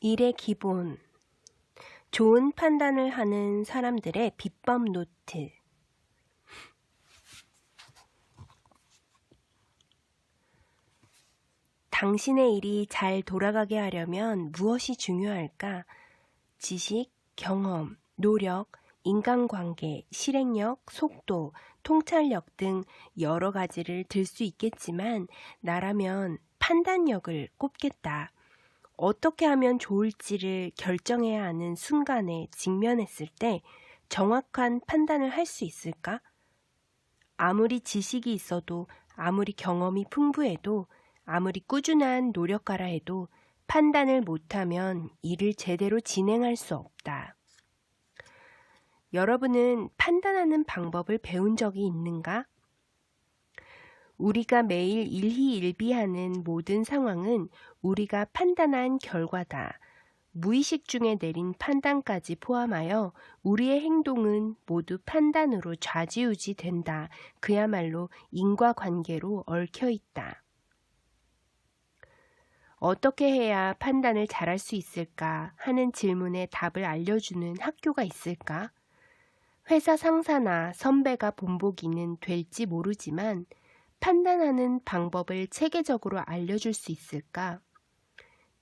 일의 기본, 좋은 판단을 하는 사람들의 비법 노트. 당신의 일이 잘 돌아가게 하려면 무엇이 중요할까? 지식, 경험, 노력, 인간관계, 실행력, 속도, 통찰력 등 여러 가지를 들 수 있겠지만 나라면 판단력을 꼽겠다. 어떻게 하면 좋을지를 결정해야 하는 순간에 직면했을 때 정확한 판단을 할 수 있을까? 아무리 지식이 있어도, 아무리 경험이 풍부해도, 아무리 꾸준한 노력가라 해도 판단을 못하면 일을 제대로 진행할 수 없다. 여러분은 판단하는 방법을 배운 적이 있는가? 우리가 매일 일희일비하는 모든 상황은 우리가 판단한 결과다. 무의식 중에 내린 판단까지 포함하여 우리의 행동은 모두 판단으로 좌지우지 된다. 그야말로 인과관계로 얽혀 있다. 어떻게 해야 판단을 잘할 수 있을까 하는 질문에 답을 알려주는 학교가 있을까? 회사 상사나 선배가 본보기는 될지 모르지만 판단하는 방법을 체계적으로 알려줄 수 있을까?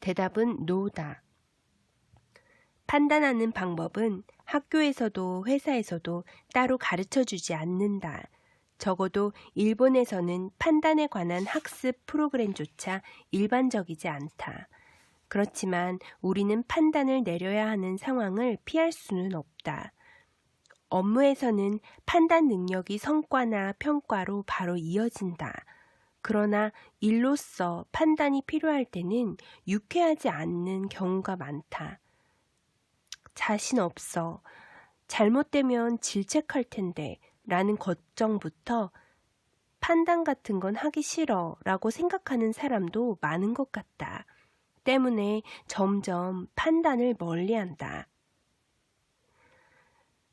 대답은 노다. 판단하는 방법은 학교에서도 회사에서도 따로 가르쳐주지 않는다. 적어도 일본에서는 판단에 관한 학습 프로그램조차 일반적이지 않다. 그렇지만 우리는 판단을 내려야 하는 상황을 피할 수는 없다. 업무에서는 판단 능력이 성과나 평가로 바로 이어진다. 그러나 일로서 판단이 필요할 때는 유쾌하지 않는 경우가 많다. 자신 없어. 잘못되면 질책할 텐데 라는 걱정부터 판단 같은 건 하기 싫어 라고 생각하는 사람도 많은 것 같다. 때문에 점점 판단을 멀리한다.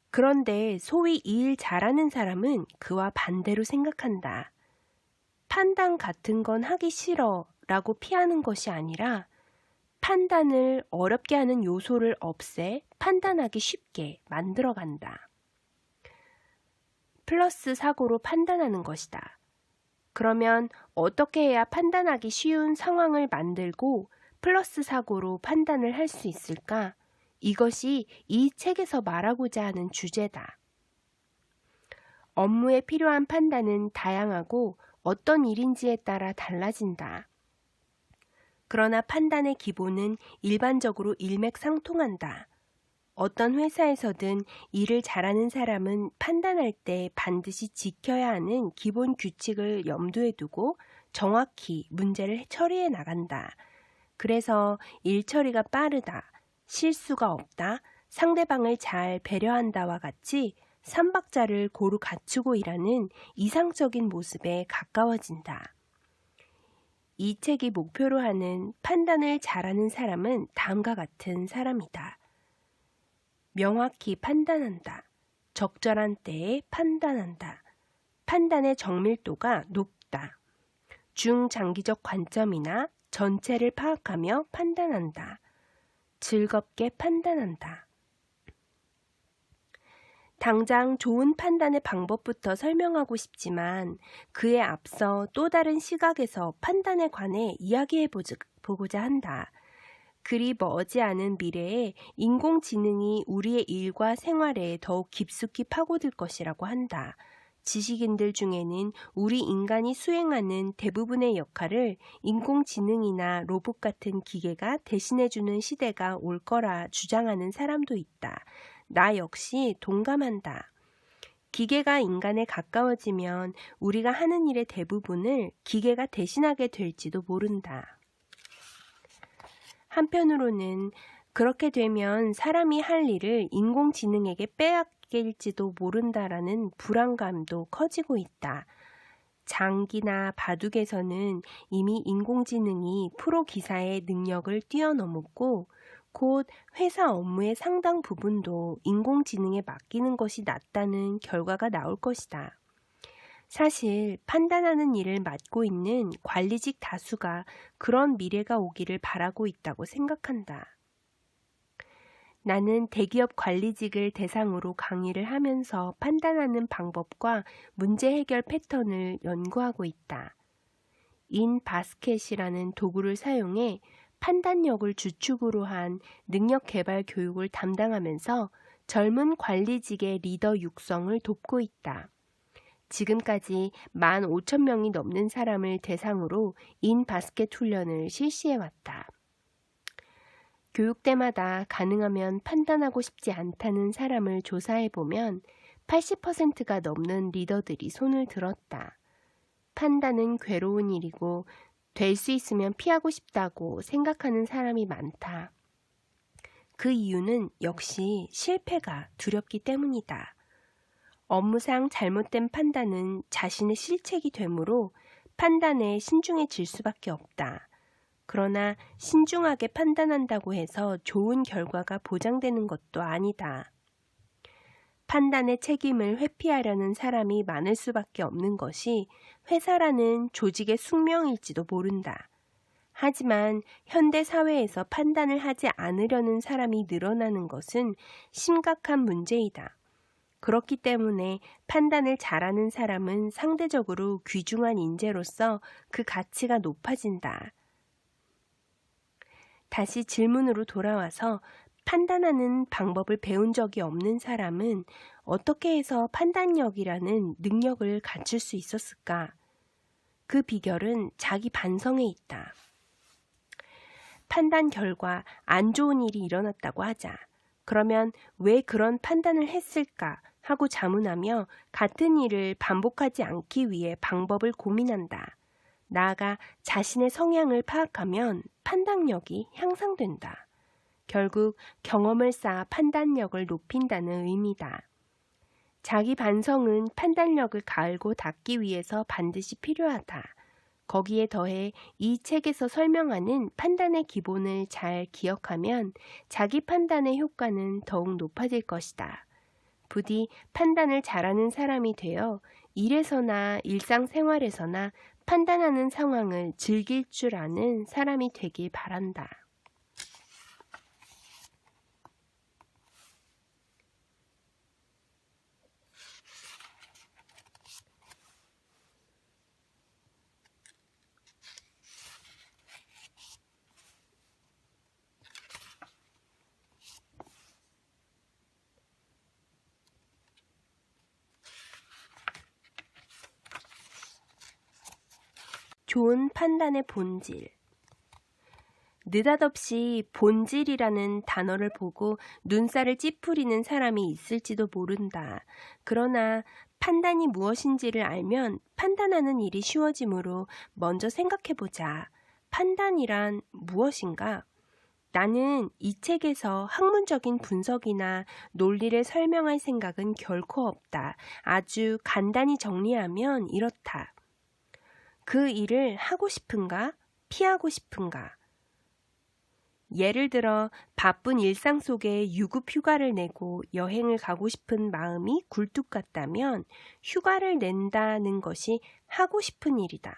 그런데 소위 일 잘하는 사람은 그와 반대로 생각한다. 판단 같은 건 하기 싫어 라고 피하는 것이 아니라 판단을 어렵게 하는 요소를 없애 판단하기 쉽게 만들어간다. 플러스 사고로 판단하는 것이다. 그러면 어떻게 해야 판단하기 쉬운 상황을 만들고 플러스 사고로 판단을 할 수 있을까? 이것이 이 책에서 말하고자 하는 주제다. 업무에 필요한 판단은 다양하고 어떤 일인지에 따라 달라진다. 그러나 판단의 기본은 일반적으로 일맥상통한다. 어떤 회사에서든 일을 잘하는 사람은 판단할 때 반드시 지켜야 하는 기본 규칙을 염두에 두고 정확히 문제를 처리해 나간다. 그래서 일 처리가 빠르다, 실수가 없다, 상대방을 잘 배려한다와 같이 삼박자를 고루 갖추고 일하는 이상적인 모습에 가까워진다. 이 책이 목표로 하는 판단을 잘하는 사람은 다음과 같은 사람이다. 명확히 판단한다. 적절한 때에 판단한다. 판단의 정밀도가 높다. 중장기적 관점이나 전체를 파악하며 판단한다. 즐겁게 판단한다. 당장 좋은 판단의 방법부터 설명하고 싶지만 그에 앞서 또 다른 시각에서 판단에 관해 이야기해보고자 한다. 그리 머지 않은 미래에 인공지능이 우리의 일과 생활에 더욱 깊숙이 파고들 것이라고 한다. 지식인들 중에는 우리 인간이 수행하는 대부분의 역할을 인공지능이나 로봇 같은 기계가 대신해주는 시대가 올 거라 주장하는 사람도 있다. 나 역시 동감한다. 기계가 인간에 가까워지면 우리가 하는 일의 대부분을 기계가 대신하게 될지도 모른다. 한편으로는 그렇게 되면 사람이 할 일을 인공지능에게 빼앗길지도 모른다라는 불안감도 커지고 있다. 장기나 바둑에서는 이미 인공지능이 프로 기사의 능력을 뛰어넘었고 곧 회사 업무의 상당 부분도 인공지능에 맡기는 것이 낫다는 결과가 나올 것이다. 사실 판단하는 일을 맡고 있는 관리직 다수가 그런 미래가 오기를 바라고 있다고 생각한다. 나는 대기업 관리직을 대상으로 강의를 하면서 판단하는 방법과 문제 해결 패턴을 연구하고 있다. 인바스켓이라는 도구를 사용해 판단력을 주축으로 한 능력 개발 교육을 담당하면서 젊은 관리직의 리더 육성을 돕고 있다. 지금까지 15,000명이 넘는 사람을 대상으로 인바스켓 훈련을 실시해왔다. 교육 때마다 가능하면 판단하고 싶지 않다는 사람을 조사해보면 80%가 넘는 리더들이 손을 들었다. 판단은 괴로운 일이고 될 수 있으면 피하고 싶다고 생각하는 사람이 많다. 그 이유는 역시 실패가 두렵기 때문이다. 업무상 잘못된 판단은 자신의 실책이 되므로 판단에 신중해질 수밖에 없다. 그러나 신중하게 판단한다고 해서 좋은 결과가 보장되는 것도 아니다. 판단의 책임을 회피하려는 사람이 많을 수밖에 없는 것이 회사라는 조직의 숙명일지도 모른다. 하지만 현대 사회에서 판단을 하지 않으려는 사람이 늘어나는 것은 심각한 문제이다. 그렇기 때문에 판단을 잘하는 사람은 상대적으로 귀중한 인재로서 그 가치가 높아진다. 다시 질문으로 돌아와서 판단하는 방법을 배운 적이 없는 사람은 어떻게 해서 판단력이라는 능력을 갖출 수 있었을까? 그 비결은 자기 반성에 있다. 판단 결과 안 좋은 일이 일어났다고 하자. 그러면 왜 그런 판단을 했을까 하고 자문하며 같은 일을 반복하지 않기 위해 방법을 고민한다. 나아가 자신의 성향을 파악하면 판단력이 향상된다. 결국 경험을 쌓아 판단력을 높인다는 의미다. 자기 반성은 판단력을 갈고 닦기 위해서 반드시 필요하다. 거기에 더해 이 책에서 설명하는 판단의 기본을 잘 기억하면 자기 판단의 효과는 더욱 높아질 것이다. 부디 판단을 잘하는 사람이 되어 일에서나 일상생활에서나 판단하는 상황을 즐길 줄 아는 사람이 되길 바란다. 좋은 판단의 본질. 느닷없이 본질이라는 단어를 보고 눈살을 찌푸리는 사람이 있을지도 모른다. 그러나 판단이 무엇인지를 알면 판단하는 일이 쉬워지므로 먼저 생각해보자. 판단이란 무엇인가? 나는 이 책에서 학문적인 분석이나 논리를 설명할 생각은 결코 없다. 아주 간단히 정리하면 이렇다. 그 일을 하고 싶은가? 피하고 싶은가? 예를 들어 바쁜 일상 속에 유급 휴가를 내고 여행을 가고 싶은 마음이 굴뚝 같다면 휴가를 낸다는 것이 하고 싶은 일이다.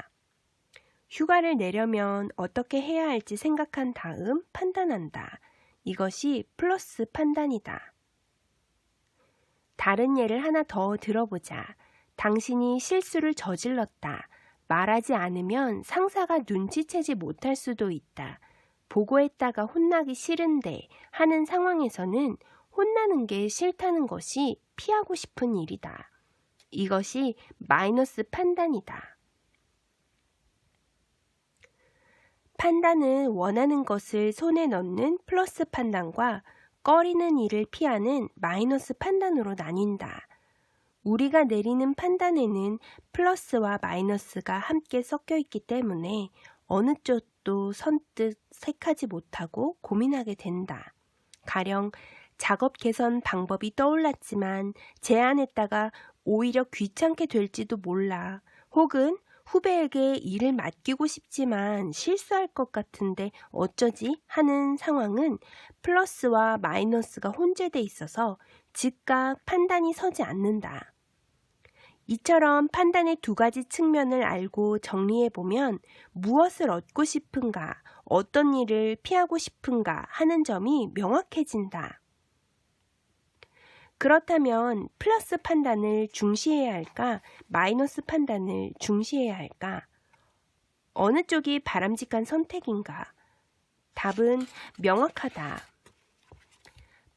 휴가를 내려면 어떻게 해야 할지 생각한 다음 판단한다. 이것이 플러스 판단이다. 다른 예를 하나 더 들어보자. 당신이 실수를 저질렀다. 말하지 않으면 상사가 눈치채지 못할 수도 있다. 보고했다가 혼나기 싫은데 하는 상황에서는 혼나는 게 싫다는 것이 피하고 싶은 일이다. 이것이 마이너스 판단이다. 판단은 원하는 것을 손에 넣는 플러스 판단과 꺼리는 일을 피하는 마이너스 판단으로 나뉜다. 우리가 내리는 판단에는 플러스와 마이너스가 함께 섞여 있기 때문에 어느 쪽도 선뜻 택하지 못하고 고민하게 된다. 가령 작업 개선 방법이 떠올랐지만 제안했다가 오히려 귀찮게 될지도 몰라. 혹은 후배에게 일을 맡기고 싶지만 실수할 것 같은데 어쩌지? 하는 상황은 플러스와 마이너스가 혼재돼 있어서 즉각 판단이 서지 않는다. 이처럼 판단의 두 가지 측면을 알고 정리해보면 무엇을 얻고 싶은가, 어떤 일을 피하고 싶은가 하는 점이 명확해진다. 그렇다면 플러스 판단을 중시해야 할까? 마이너스 판단을 중시해야 할까? 어느 쪽이 바람직한 선택인가? 답은 명확하다.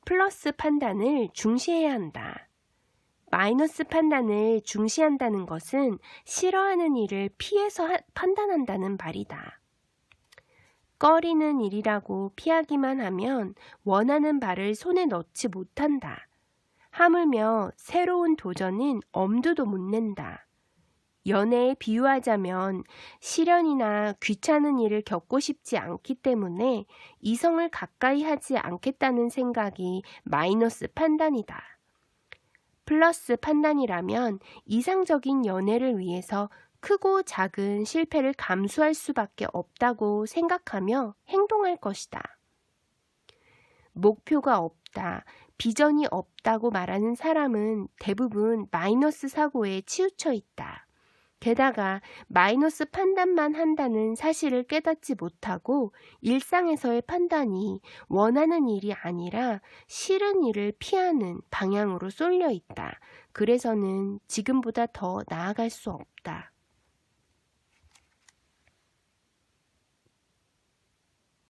플러스 판단을 중시해야 한다. 마이너스 판단을 중시한다는 것은 싫어하는 일을 피해서 판단한다는 말이다. 꺼리는 일이라고 피하기만 하면 원하는 바를 손에 넣지 못한다. 하물며 새로운 도전은 엄두도 못 낸다. 연애에 비유하자면 시련이나 귀찮은 일을 겪고 싶지 않기 때문에 이성을 가까이 하지 않겠다는 생각이 마이너스 판단이다. 플러스 판단이라면 이상적인 연애를 위해서 크고 작은 실패를 감수할 수밖에 없다고 생각하며 행동할 것이다. 목표가 없다, 비전이 없다고 말하는 사람은 대부분 마이너스 사고에 치우쳐 있다. 게다가 마이너스 판단만 한다는 사실을 깨닫지 못하고 일상에서의 판단이 원하는 일이 아니라 싫은 일을 피하는 방향으로 쏠려 있다. 그래서는 지금보다 더 나아갈 수 없다.